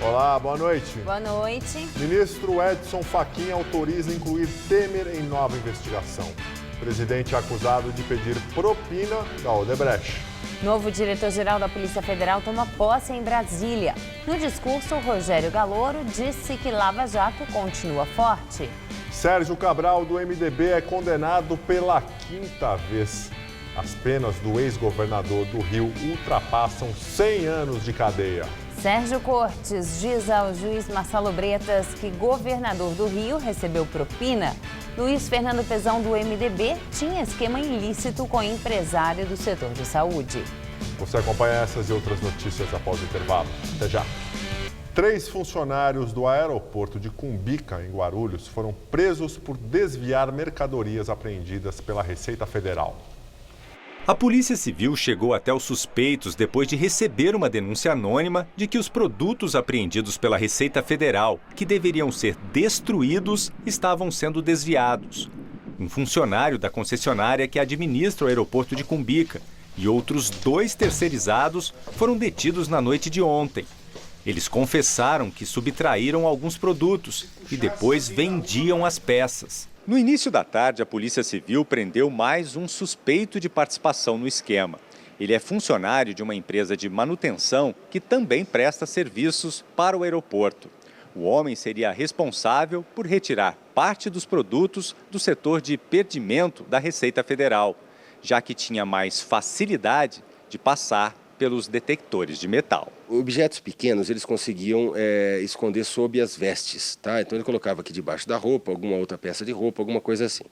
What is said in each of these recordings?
Olá, boa noite. Boa noite. Ministro Edson Fachin autoriza incluir Temer em nova investigação. O presidente é acusado de pedir propina da Odebrecht. Novo diretor-geral da Polícia Federal toma posse em Brasília. No discurso, Rogério Galloro disse que Lava Jato continua forte. Sérgio Cabral, do MDB, é condenado pela 5ª vez. As penas do ex-governador do Rio ultrapassam 100 anos de cadeia. Sérgio Cortes diz ao juiz Marcelo Bretas que governador do Rio recebeu propina. Luiz Fernando Pezão, do MDB, tinha esquema ilícito com empresário do setor de saúde. Você acompanha essas e outras notícias após o intervalo. Até já. 3 funcionários do aeroporto de Cumbica, em Guarulhos, foram presos por desviar mercadorias apreendidas pela Receita Federal. A Polícia Civil chegou até os suspeitos depois de receber uma denúncia anônima de que os produtos apreendidos pela Receita Federal, que deveriam ser destruídos, estavam sendo desviados. Um funcionário da concessionária que administra o aeroporto de Cumbica e outros 2 terceirizados foram detidos na noite de ontem. Eles confessaram que subtraíram alguns produtos e depois vendiam as peças. No início da tarde, a Polícia Civil prendeu mais um suspeito de participação no esquema. Ele é funcionário de uma empresa de manutenção que também presta serviços para o aeroporto. O homem seria responsável por retirar parte dos produtos do setor de perdimento da Receita Federal, já que tinha mais facilidade de passar pelos detectores de metal. Objetos pequenos eles conseguiam esconder sob as vestes, tá? Então ele colocava aqui debaixo da roupa, alguma outra peça de roupa, alguma coisa assim.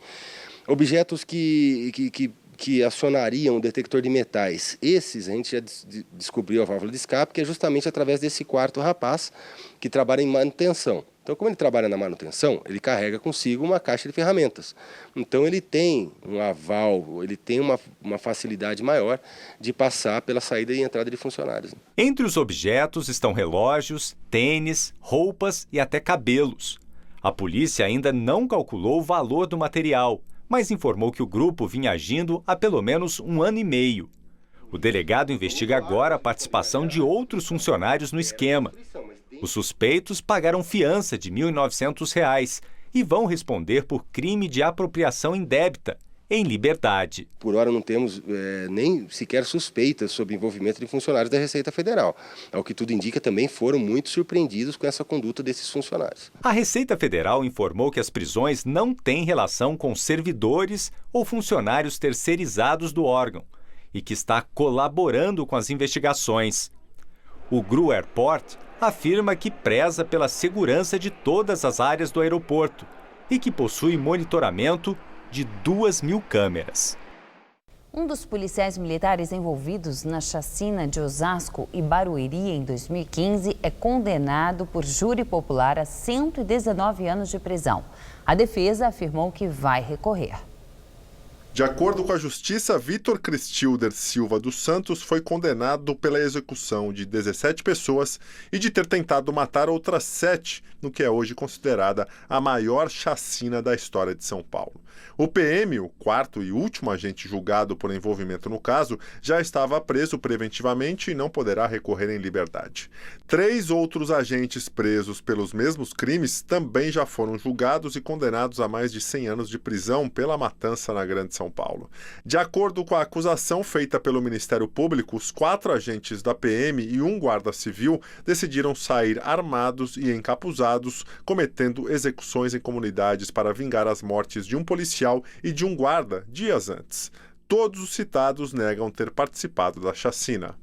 Objetos que acionariam o detector de metais. Esses a gente já descobriu a válvula de escape, que é justamente através desse 4º rapaz que trabalha em manutenção. Então, como ele trabalha na manutenção, ele carrega consigo uma caixa de ferramentas. Então, ele tem um aval, ele tem uma facilidade maior de passar pela saída e entrada de funcionários. Entre os objetos estão relógios, tênis, roupas e até cabelos. A polícia ainda não calculou o valor do material, mas informou que o grupo vinha agindo há pelo menos 1 ano e meio. O delegado investiga agora a participação de outros funcionários no esquema. Os suspeitos pagaram fiança de R$ 1.900 e vão responder por crime de apropriação indébita, em liberdade. Por hora não temos nem sequer suspeitas sobre envolvimento de funcionários da Receita Federal. Ao que tudo indica, também foram muito surpreendidos com essa conduta desses funcionários. A Receita Federal informou que as prisões não têm relação com servidores ou funcionários terceirizados do órgão e que está colaborando com as investigações. O GRU Airport afirma que preza pela segurança de todas as áreas do aeroporto e que possui monitoramento de 2.000 câmeras. Um dos policiais militares envolvidos na chacina de Osasco e Barueri em 2015 é condenado por júri popular a 119 anos de prisão. A defesa afirmou que vai recorrer. De acordo com a Justiça, Vitor Cristilder Silva dos Santos foi condenado pela execução de 17 pessoas e de ter tentado matar outras 7, no que é hoje considerada a maior chacina da história de São Paulo. O PM, o 4º e último agente julgado por envolvimento no caso, já estava preso preventivamente e não poderá recorrer em liberdade. 3 outros agentes presos pelos mesmos crimes também já foram julgados e condenados a mais de 100 anos de prisão pela matança na Grande São Paulo. De acordo com a acusação feita pelo Ministério Público, os 4 agentes da PM e um guarda civil decidiram sair armados e encapuzados, cometendo execuções em comunidades para vingar as mortes de um policial e de um guarda dias antes. Todos os citados negam ter participado da chacina.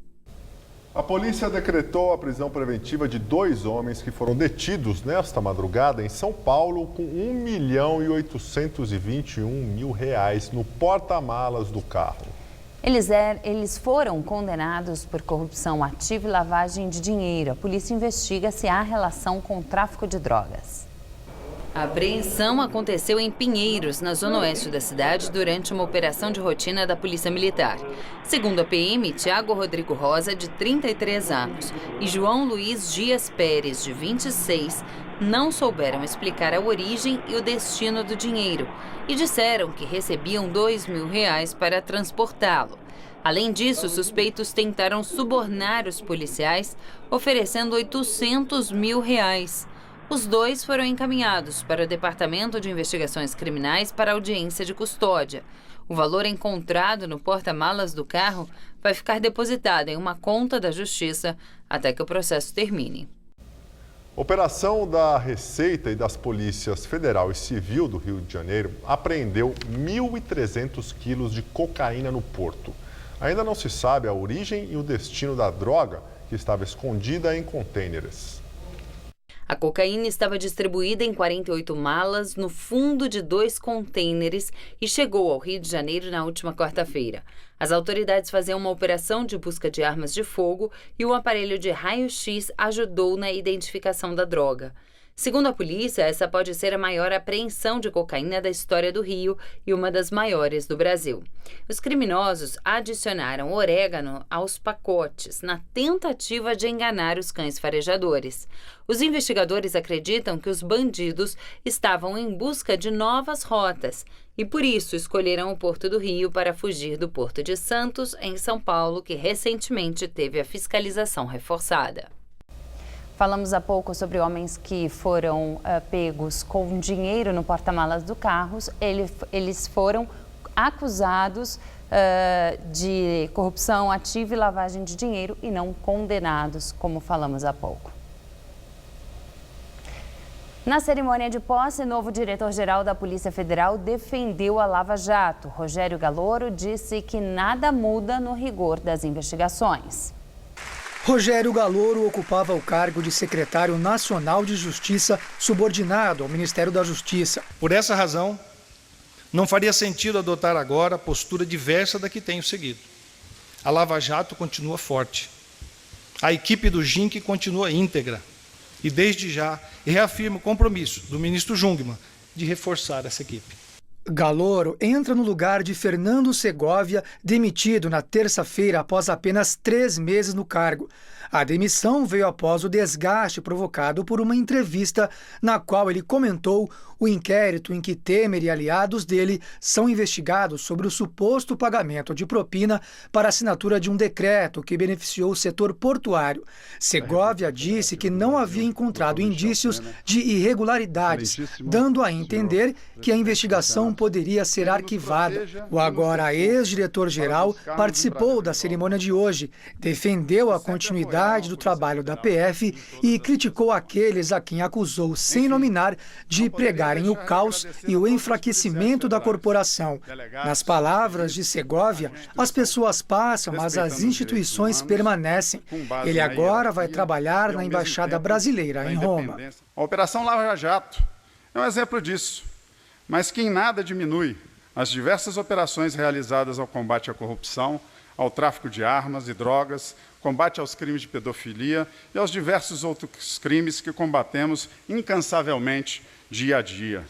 A polícia decretou a prisão preventiva de 2 homens que foram detidos nesta madrugada em São Paulo com R$1.821.000 no porta-malas do carro. Eles foram condenados por corrupção ativa e lavagem de dinheiro. A polícia investiga se há relação com o tráfico de drogas. A apreensão aconteceu em Pinheiros, na zona oeste da cidade, durante uma operação de rotina da Polícia Militar. Segundo a PM, Tiago Rodrigo Rosa, de 33 anos, e João Luiz Dias Pérez, de 26, não souberam explicar a origem e o destino do dinheiro e disseram que recebiam R$2.000 para transportá-lo. Além disso, suspeitos tentaram subornar os policiais, oferecendo R$800 mil. Os dois foram encaminhados para o Departamento de Investigações Criminais para audiência de custódia. O valor encontrado no porta-malas do carro vai ficar depositado em uma conta da Justiça até que o processo termine. Operação da Receita e das Polícias Federal e Civil do Rio de Janeiro apreendeu 1.300 quilos de cocaína no porto. Ainda não se sabe a origem e o destino da droga, que estava escondida em contêineres. A cocaína estava distribuída em 48 malas no fundo de 2 contêineres e chegou ao Rio de Janeiro na última quarta-feira. As autoridades faziam uma operação de busca de armas de fogo e um aparelho de raio-x ajudou na identificação da droga. Segundo a polícia, essa pode ser a maior apreensão de cocaína da história do Rio e uma das maiores do Brasil. Os criminosos adicionaram orégano aos pacotes, na tentativa de enganar os cães farejadores. Os investigadores acreditam que os bandidos estavam em busca de novas rotas e, por isso, escolheram o Porto do Rio para fugir do Porto de Santos, em São Paulo, que recentemente teve a fiscalização reforçada. Falamos há pouco sobre homens que foram pegos com dinheiro no porta-malas do carro. Eles foram acusados de corrupção ativa e lavagem de dinheiro e não condenados, como falamos há pouco. Na cerimônia de posse, o novo diretor-geral da Polícia Federal defendeu a Lava Jato. Rogério Galloro disse que nada muda no rigor das investigações. Rogério Galloro ocupava o cargo de secretário nacional de Justiça, subordinado ao Ministério da Justiça. Por essa razão, não faria sentido adotar agora a postura diversa da que tenho seguido. A Lava Jato continua forte. A equipe do GINC continua íntegra. E, desde já, reafirmo o compromisso do ministro Jungmann de reforçar essa equipe. Galloro entra no lugar de Fernando Segovia, demitido na terça-feira após apenas 3 meses no cargo. A demissão veio após o desgaste provocado por uma entrevista na qual ele comentou o inquérito em que Temer e aliados dele são investigados sobre o suposto pagamento de propina para a assinatura de um decreto que beneficiou o setor portuário. Segovia disse que não havia encontrado indícios de irregularidades, dando a entender que a investigação poderia ser arquivada. O agora ex-diretor-geral participou da cerimônia de hoje, defendeu a continuidade do trabalho da PF e criticou aqueles a quem acusou, sem nominar, de pregarem o caos e o enfraquecimento da corporação. Nas palavras de Segovia, as pessoas passam, mas as instituições permanecem. Ele agora vai trabalhar na Embaixada Brasileira em Roma. A Operação Lava Jato é um exemplo disso, mas que em nada diminui as diversas operações realizadas ao combate à corrupção, ao tráfico de armas e drogas, combate aos crimes de pedofilia e aos diversos outros crimes que combatemos incansavelmente dia a dia.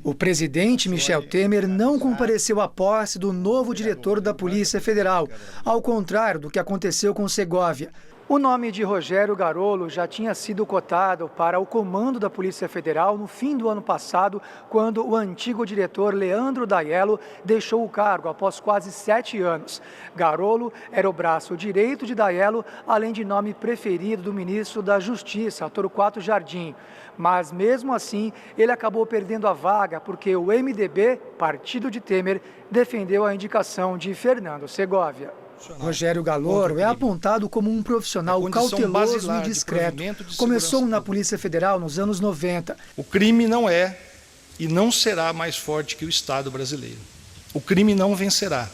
O presidente Michel Temer não compareceu à posse do novo diretor da Polícia Federal, ao contrário do que aconteceu com Segovia. O nome de Rogério Galloro já tinha sido cotado para o comando da Polícia Federal no fim do ano passado, quando o antigo diretor Leandro Daiello deixou o cargo após quase 7 anos. Galloro era o braço direito de Daiello, além de nome preferido do ministro da Justiça, Torquato Jardim. Mas, mesmo assim, ele acabou perdendo a vaga porque o MDB, partido de Temer, defendeu a indicação de Fernando Segovia. Rogério Galloro é apontado como um profissional cauteloso e discreto. Começou na Polícia Federal nos anos 90. O crime não é e não será mais forte que o Estado brasileiro. O crime não vencerá.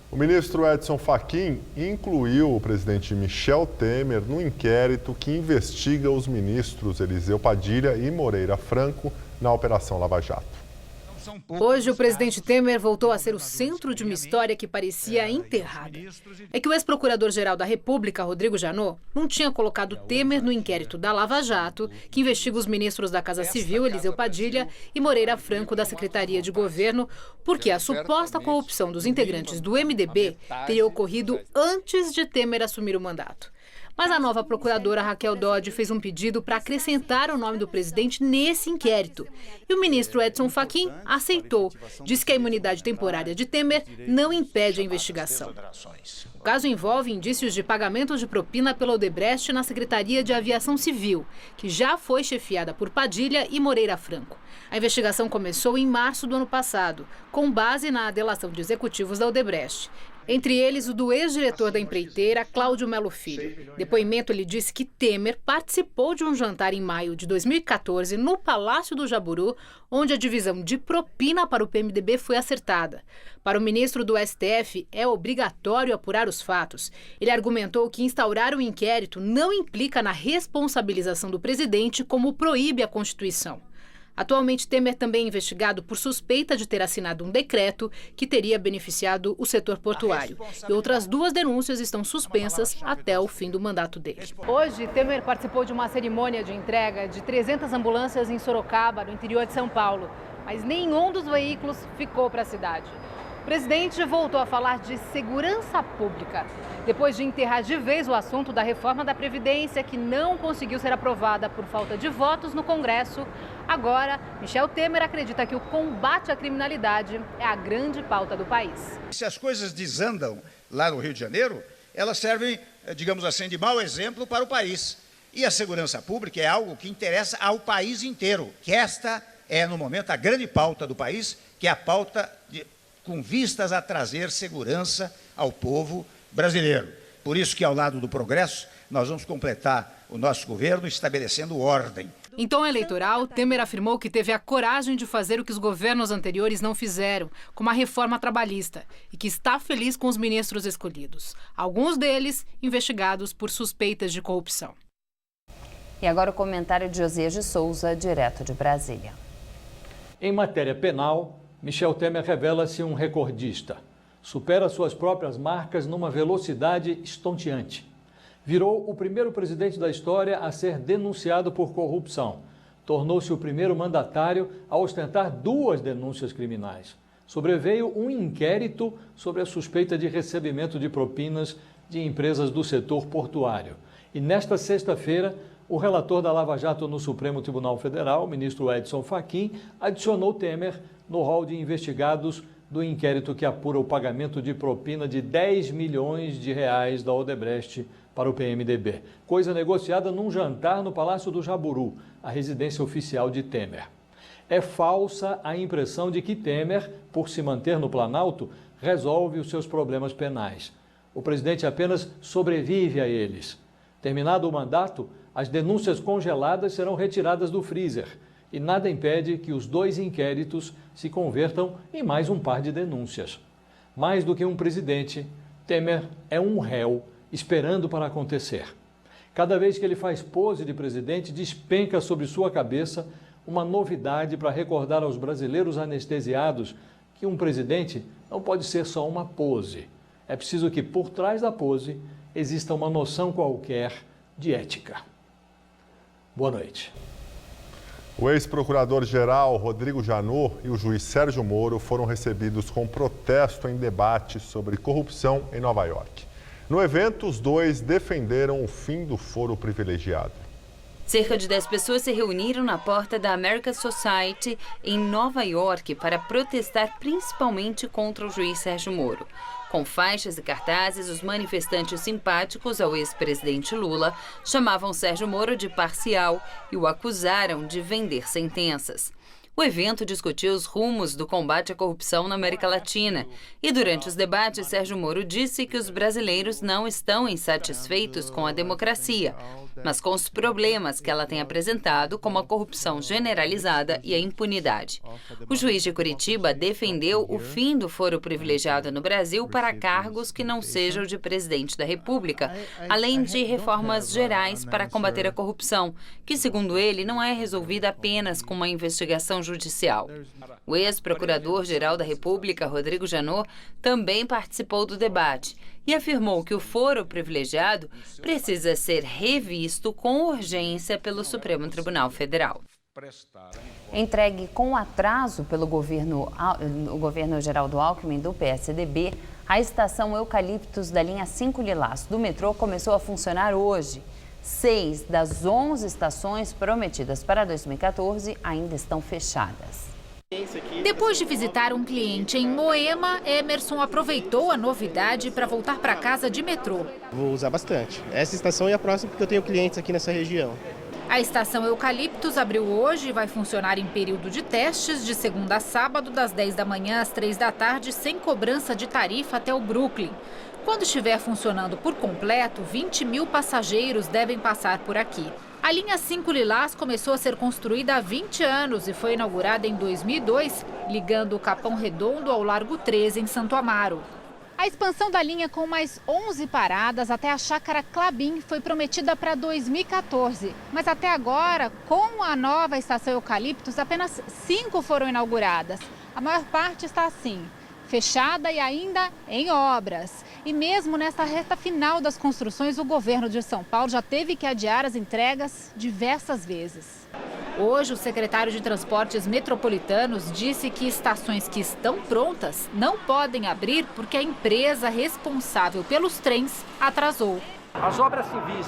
O ministro Edson Fachin incluiu o presidente Michel Temer no inquérito que investiga os ministros Eliseu Padilha e Moreira Franco na Operação Lava Jato. Hoje, o presidente Temer voltou a ser o centro de uma história que parecia enterrada. É que o ex-procurador-geral da República, Rodrigo Janot, não tinha colocado Temer no inquérito da Lava Jato, que investiga os ministros da Casa Civil, Eliseu Padilha, e Moreira Franco, da Secretaria de Governo, porque a suposta corrupção dos integrantes do MDB teria ocorrido antes de Temer assumir o mandato. Mas a nova procuradora Raquel Dodge fez um pedido para acrescentar o nome do presidente nesse inquérito. E o ministro Edson Fachin aceitou. Disse que a imunidade temporária de Temer não impede a investigação. O caso envolve indícios de pagamento de propina pela Odebrecht na Secretaria de Aviação Civil, que já foi chefiada por Padilha e Moreira Franco. A investigação começou em março do ano passado, com base na delação de executivos da Odebrecht. Entre eles, o do ex-diretor da empreiteira, Cláudio Melo Filho. Depoimento, ele disse que Temer participou de um jantar em maio de 2014 no Palácio do Jaburu, onde a divisão de propina para o PMDB foi acertada. Para o ministro do STF, é obrigatório apurar os fatos. Ele argumentou que instaurar um inquérito não implica na responsabilização do presidente, como proíbe a Constituição. Atualmente, Temer também é investigado por suspeita de ter assinado um decreto que teria beneficiado o setor portuário. E outras 2 denúncias estão suspensas até o fim do mandato dele. Hoje, Temer participou de uma cerimônia de entrega de 300 ambulâncias em Sorocaba, no interior de São Paulo. Mas nenhum dos veículos ficou para a cidade. O presidente voltou a falar de segurança pública, depois de enterrar de vez o assunto da reforma da Previdência, que não conseguiu ser aprovada por falta de votos no Congresso. Agora, Michel Temer acredita que o combate à criminalidade é a grande pauta do país. Se as coisas desandam lá no Rio de Janeiro, elas servem, digamos assim, de mau exemplo para o país. E a segurança pública é algo que interessa ao país inteiro, que esta é, no momento, a grande pauta do país, que é a pauta com vistas a trazer segurança ao povo brasileiro. Por isso que, ao lado do progresso, nós vamos completar o nosso governo estabelecendo ordem. Em tom eleitoral, Temer afirmou que teve a coragem de fazer o que os governos anteriores não fizeram, como a reforma trabalhista, e que está feliz com os ministros escolhidos, alguns deles investigados por suspeitas de corrupção. E agora o comentário de Josias de Souza, direto de Brasília. Em matéria penal, Michel Temer revela-se um recordista. Supera suas próprias marcas numa velocidade estonteante. Virou o primeiro presidente da história a ser denunciado por corrupção. Tornou-se o primeiro mandatário a ostentar 2 denúncias criminais. Sobreveio um inquérito sobre a suspeita de recebimento de propinas de empresas do setor portuário. E nesta sexta-feira, o relator da Lava Jato no Supremo Tribunal Federal, o ministro Edson Fachin, adicionou Temer no rol de investigados do inquérito que apura o pagamento de propina de 10 milhões de reais da Odebrecht para o PMDB. Coisa negociada num jantar no Palácio do Jaburu, a residência oficial de Temer. É falsa a impressão de que Temer, por se manter no Planalto, resolve os seus problemas penais. O presidente apenas sobrevive a eles. Terminado o mandato, as denúncias congeladas serão retiradas do freezer e nada impede que os 2 inquéritos se convertam em mais um par de denúncias. Mais do que um presidente, Temer é um réu esperando para acontecer. Cada vez que ele faz pose de presidente, despenca sobre sua cabeça uma novidade para recordar aos brasileiros anestesiados que um presidente não pode ser só uma pose. É preciso que, por trás da pose, exista uma noção qualquer de ética. Boa noite. O ex-procurador-geral Rodrigo Janot e o juiz Sérgio Moro foram recebidos com protesto em debate sobre corrupção em Nova York. No evento, os 2 defenderam o fim do foro privilegiado. Cerca de 10 pessoas se reuniram na porta da American Society em Nova York para protestar principalmente contra o juiz Sérgio Moro. Com faixas e cartazes, os manifestantes simpáticos ao ex-presidente Lula chamavam Sérgio Moro de parcial e o acusaram de vender sentenças. O evento discutiu os rumos do combate à corrupção na América Latina. E durante os debates, Sérgio Moro disse que os brasileiros não estão insatisfeitos com a democracia, mas com os problemas que ela tem apresentado, como a corrupção generalizada e a impunidade. O juiz de Curitiba defendeu o fim do foro privilegiado no Brasil para cargos que não sejam de presidente da República, além de reformas gerais para combater a corrupção, que, segundo ele, não é resolvida apenas com uma investigação judicial. O ex-procurador-geral da República, Rodrigo Janot, também participou do debate e afirmou que o foro privilegiado precisa ser revisto com urgência pelo Supremo Tribunal Federal. Entregue com atraso pelo o governo Geraldo Alckmin, do PSDB, A estação Eucaliptus da linha 5 Lilás do metrô começou a funcionar hoje. 6 das 11 estações prometidas para 2014 ainda estão fechadas. Depois de visitar um cliente em Moema, Emerson aproveitou a novidade para voltar para casa de metrô. Vou usar bastante. Essa estação e a próxima porque eu tenho clientes aqui nessa região. A estação Eucaliptus abriu hoje e vai funcionar em período de testes de segunda a sábado, das 10 da manhã às 3 da tarde, sem cobrança de tarifa até o Brooklyn. Quando estiver funcionando por completo, 20 mil passageiros devem passar por aqui. A linha 5 Lilás começou a ser construída há 20 anos e foi inaugurada em 2002, ligando o Capão Redondo ao Largo 13, em Santo Amaro. A expansão da linha com mais 11 paradas até a Chácara Klabin foi prometida para 2014. Mas até agora, com a nova estação Eucaliptus, apenas 5 foram inauguradas. A maior parte está assim, fechada e ainda em obras. E mesmo nesta reta final das construções, o governo de São Paulo já teve que adiar as entregas diversas vezes. Hoje, o secretário de Transportes Metropolitanos disse que estações que estão prontas não podem abrir porque a empresa responsável pelos trens atrasou. As obras civis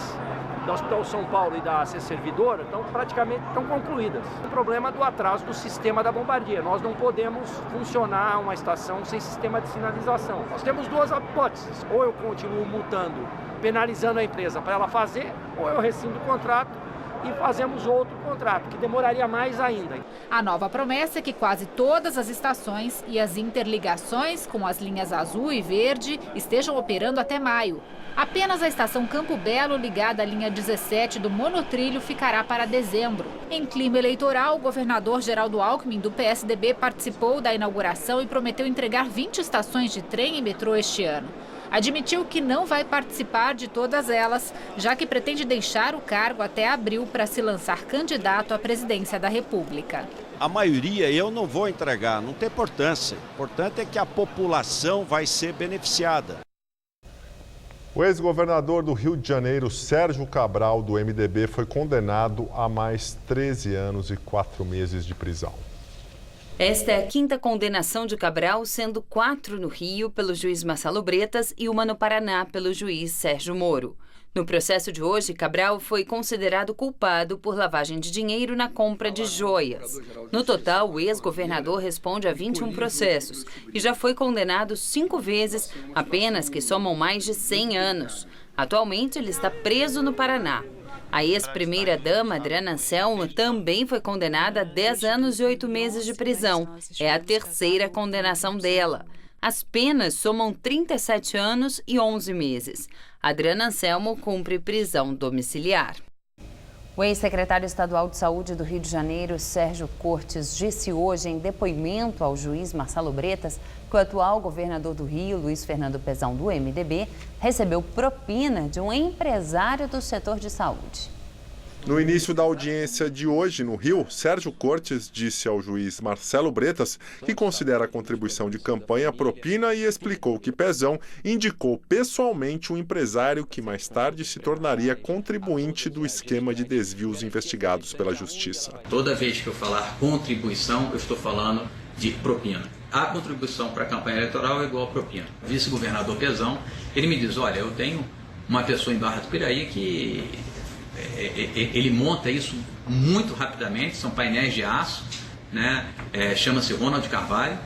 da Hospital São Paulo e da AC Servidora praticamente estão concluídas. O problema do atraso do sistema da Bombardier. Nós não podemos funcionar uma estação sem sistema de sinalização. Nós temos duas hipóteses. Ou eu continuo multando, penalizando a empresa para ela fazer, ou eu rescindo o contrato e fazemos outro contrato, que demoraria mais ainda. A nova promessa é que quase todas as estações e as interligações com as linhas azul e verde estejam operando até maio. Apenas a estação Campo Belo, ligada à linha 17 do monotrilho, ficará para dezembro. Em clima eleitoral, o governador Geraldo Alckmin, do PSDB, participou da inauguração e prometeu entregar 20 estações de trem e metrô este ano. Admitiu que não vai participar de todas elas, já que pretende deixar o cargo até abril para se lançar candidato à presidência da República. A maioria eu não vou entregar, não tem importância. O importante é que a população vai ser beneficiada. O ex-governador do Rio de Janeiro, Sérgio Cabral, do MDB, foi condenado a mais 13 anos e 4 meses de prisão. Esta é a 5ª condenação de Cabral, sendo 4 no Rio pelo juiz Marcelo Bretas e 1 no Paraná pelo juiz Sérgio Moro. No processo de hoje, Cabral foi considerado culpado por lavagem de dinheiro na compra de joias. No total, o ex-governador responde a 21 processos e já foi condenado 5 vezes, apenas que somam mais de 100 anos. Atualmente, ele está preso no Paraná. A ex-primeira-dama, Adriana Anselmo, também foi condenada a 10 anos e 8 meses de prisão. É a 3ª condenação dela. As penas somam 37 anos e 11 meses. Adriana Anselmo cumpre prisão domiciliar. O ex-secretário estadual de Saúde do Rio de Janeiro, Sérgio Cortes, disse hoje em depoimento ao juiz Marcelo Bretas que o atual governador do Rio, Luiz Fernando Pezão, do MDB, recebeu propina de um empresário do setor de saúde. No início da audiência de hoje no Rio, Sérgio Cortes disse ao juiz Marcelo Bretas que considera a contribuição de campanha propina e explicou que Pezão indicou pessoalmente um empresário que mais tarde se tornaria contribuinte do esquema de desvios investigados pela Justiça. Toda vez que eu falar contribuição, eu estou falando de propina. A contribuição para a campanha eleitoral é igual a propina. O vice-governador Pezão, ele me diz, olha, eu tenho uma pessoa em Barra do Piraí que ele monta isso muito rapidamente, são painéis de aço, né? Chama-se Ronald Carvalho.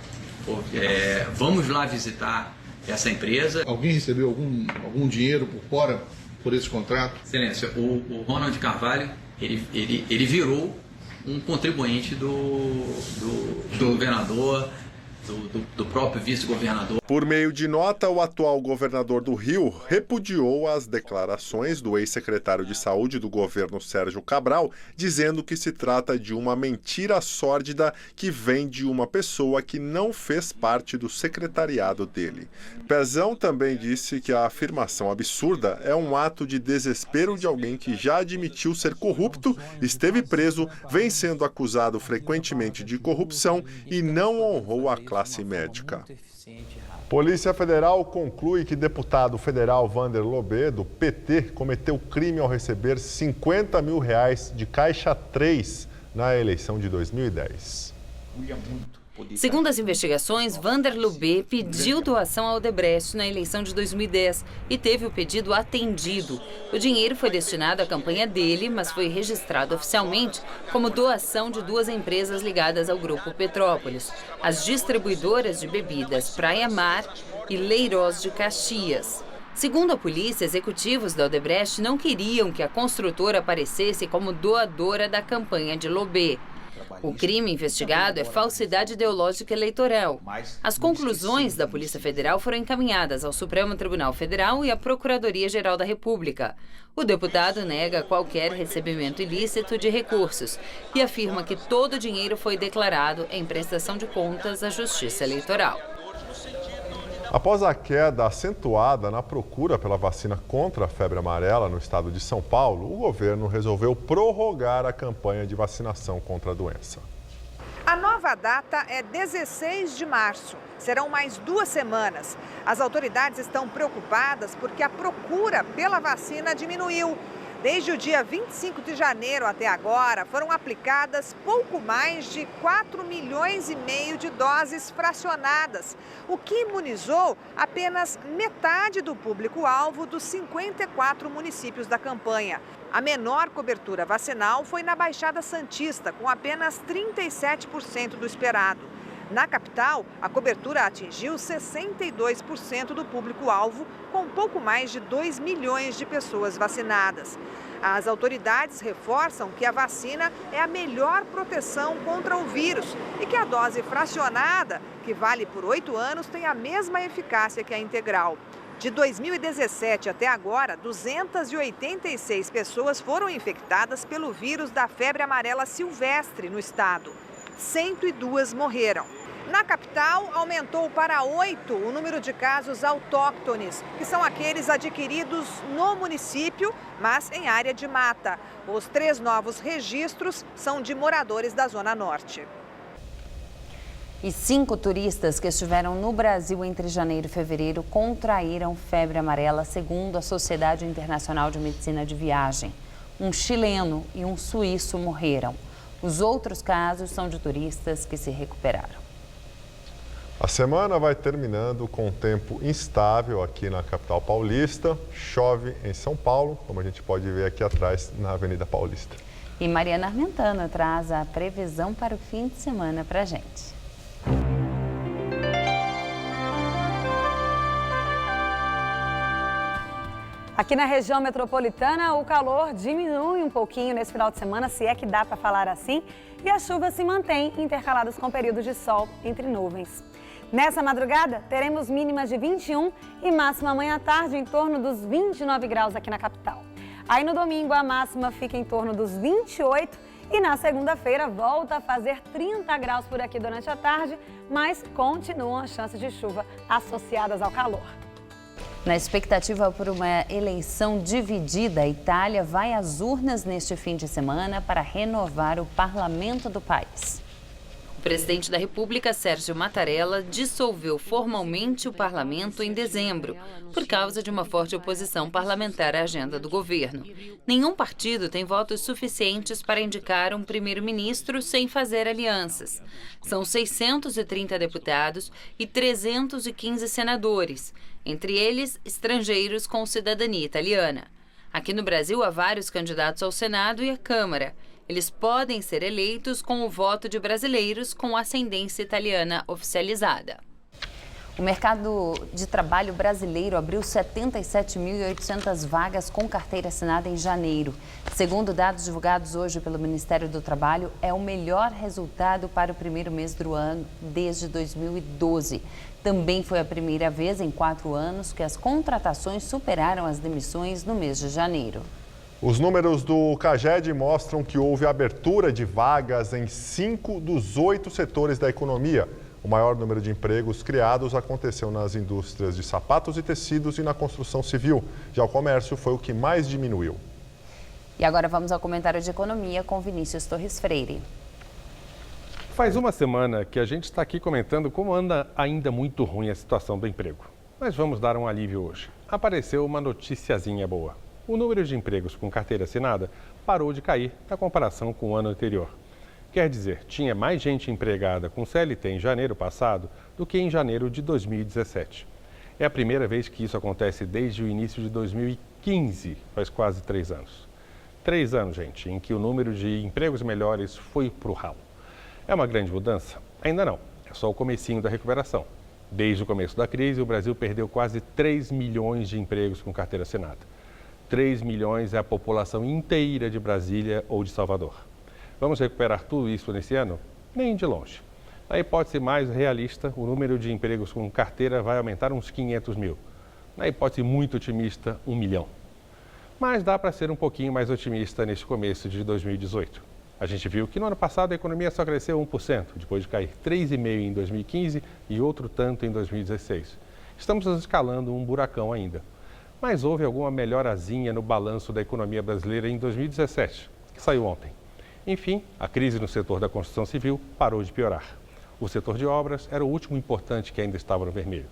Vamos lá visitar essa empresa. Alguém recebeu algum dinheiro por fora por esse contrato? Excelência, o Ronald Carvalho, ele virou um contribuinte do governador, do próprio vice-governador. Por meio de nota, o atual governador do Rio repudiou as declarações do ex-secretário de Saúde do governo Sérgio Cabral, dizendo que se trata de uma mentira sórdida que vem de uma pessoa que não fez parte do secretariado dele. Pezão também disse que a afirmação absurda é um ato de desespero de alguém que já admitiu ser corrupto, esteve preso, vem sendo acusado frequentemente de corrupção e não honrou a classe médica. Polícia Federal conclui que deputado federal Vander Lobé, do PT, cometeu crime ao receber R$50 mil de Caixa 3 na eleição de 2010. Segundo as investigações, Vander Lubê pediu doação à Odebrecht na eleição de 2010 e teve o pedido atendido. O dinheiro foi destinado à campanha dele, mas foi registrado oficialmente como doação de duas empresas ligadas ao Grupo Petrópolis, as distribuidoras de bebidas Praia Mar e Leirós de Caxias. Segundo a polícia, executivos da Odebrecht não queriam que a construtora aparecesse como doadora da campanha de Lubê. O crime investigado é falsidade ideológica eleitoral. As conclusões da Polícia Federal foram encaminhadas ao Supremo Tribunal Federal e à Procuradoria-Geral da República. O deputado nega qualquer recebimento ilícito de recursos e afirma que todo o dinheiro foi declarado em prestação de contas à Justiça Eleitoral. Após a queda acentuada na procura pela vacina contra a febre amarela no estado de São Paulo, o governo resolveu prorrogar a campanha de vacinação contra a doença. A nova data é 16 de março. Serão mais 2 semanas. As autoridades estão preocupadas porque a procura pela vacina diminuiu. Desde o dia 25 de janeiro até agora, foram aplicadas pouco mais de 4,5 milhões de doses fracionadas, o que imunizou apenas metade do público-alvo dos 54 municípios da campanha. A menor cobertura vacinal foi na Baixada Santista, com apenas 37% do esperado. Na capital, a cobertura atingiu 62% do público-alvo, com pouco mais de 2 milhões de pessoas vacinadas. As autoridades reforçam que a vacina é a melhor proteção contra o vírus e que a dose fracionada, que vale por 8 anos, tem a mesma eficácia que a integral. De 2017 até agora, 286 pessoas foram infectadas pelo vírus da febre amarela silvestre no estado. 102 morreram. Na capital, aumentou para 8 o número de casos autóctones, que são aqueles adquiridos no município, mas em área de mata. Os 3 novos registros são de moradores da Zona Norte. E 5 turistas que estiveram no Brasil entre janeiro e fevereiro contraíram febre amarela, segundo a Sociedade Internacional de Medicina de Viagem. Um chileno e um suíço morreram. Os outros casos são de turistas que se recuperaram. A semana vai terminando com um tempo instável aqui na capital paulista. Chove em São Paulo, como a gente pode ver aqui atrás na Avenida Paulista. E Mariana Armentano traz a previsão para o fim de semana para a gente. Aqui na região metropolitana, o calor diminui um pouquinho nesse final de semana, se é que dá para falar assim, e as chuvas se mantêm intercaladas com períodos de sol entre nuvens. Nessa madrugada, teremos mínimas de 21 e máxima amanhã à tarde em torno dos 29 graus aqui na capital. Aí no domingo, a máxima fica em torno dos 28 e na segunda-feira volta a fazer 30 graus por aqui durante a tarde, mas continuam as chances de chuva associadas ao calor. Na expectativa por uma eleição dividida, a Itália vai às urnas neste fim de semana para renovar o parlamento do país. O presidente da República, Sérgio Mattarella, dissolveu formalmente o parlamento em dezembro, por causa de uma forte oposição parlamentar à agenda do governo. Nenhum partido tem votos suficientes para indicar um primeiro-ministro sem fazer alianças. São 630 deputados e 315 senadores, entre eles estrangeiros com cidadania italiana. Aqui no Brasil, há vários candidatos ao Senado e à Câmara. Eles podem ser eleitos com o voto de brasileiros com ascendência italiana oficializada. O mercado de trabalho brasileiro abriu 77.800 vagas com carteira assinada em janeiro. Segundo dados divulgados hoje pelo Ministério do Trabalho, é o melhor resultado para o primeiro mês do ano desde 2012. Também foi a primeira vez em 4 anos que as contratações superaram as demissões no mês de janeiro. Os números do CAGED mostram que houve abertura de vagas em 5 dos 8 setores da economia. O maior número de empregos criados aconteceu nas indústrias de sapatos e tecidos e na construção civil. Já o comércio foi o que mais diminuiu. E agora vamos ao comentário de economia com Vinícius Torres Freire. Faz uma semana que a gente está aqui comentando como anda ainda muito ruim a situação do emprego. Mas vamos dar um alívio hoje. Apareceu uma noticiazinha boa. O número de empregos com carteira assinada parou de cair na comparação com o ano anterior. Quer dizer, tinha mais gente empregada com CLT em janeiro passado do que em janeiro de 2017. É a primeira vez que isso acontece desde o início de 2015, faz quase 3 anos. 3 anos, gente, em que o número de empregos melhores foi pro ralo. É uma grande mudança? Ainda não, é só o comecinho da recuperação. Desde o começo da crise, o Brasil perdeu quase 3 milhões de empregos com carteira assinada. 3 milhões é a população inteira de Brasília ou de Salvador. Vamos recuperar tudo isso nesse ano? Nem de longe. Na hipótese mais realista, o número de empregos com carteira vai aumentar uns 500 mil. Na hipótese muito otimista, 1 milhão. Mas dá para ser um pouquinho mais otimista neste começo de 2018. A gente viu que no ano passado a economia só cresceu 1%, depois de cair 3,5% em 2015 e outro tanto em 2016. Estamos escalando um buracão ainda. Mas houve alguma melhorazinha no balanço da economia brasileira em 2017, que saiu ontem. Enfim, a crise no setor da construção civil parou de piorar. O setor de obras era o último importante que ainda estava no vermelho.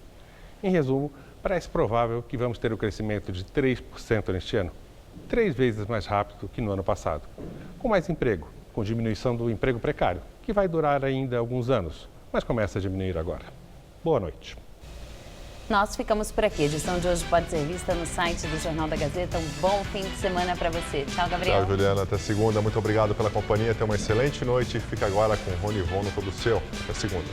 Em resumo, parece provável que vamos ter um crescimento de 3% neste ano, 3 vezes mais rápido que no ano passado. Com mais emprego, com diminuição do emprego precário, que vai durar ainda alguns anos, mas começa a diminuir agora. Boa noite. Nós ficamos por aqui. A edição de hoje pode ser vista no site do Jornal da Gazeta. Um bom fim de semana para você. Tchau, Gabriel. Tchau, Juliana. Até segunda. Muito obrigado pela companhia. Tenha uma excelente noite. Fica agora com o Rony Von no Todo Seu. Até segunda.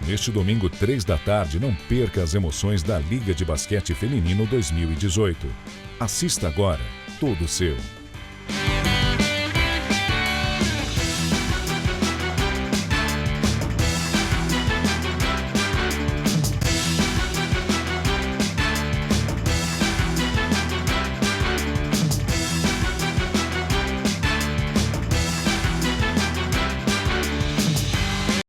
Neste domingo, 3 da tarde, não perca as emoções da Liga de Basquete Feminino 2018. Assista agora, Todo Seu.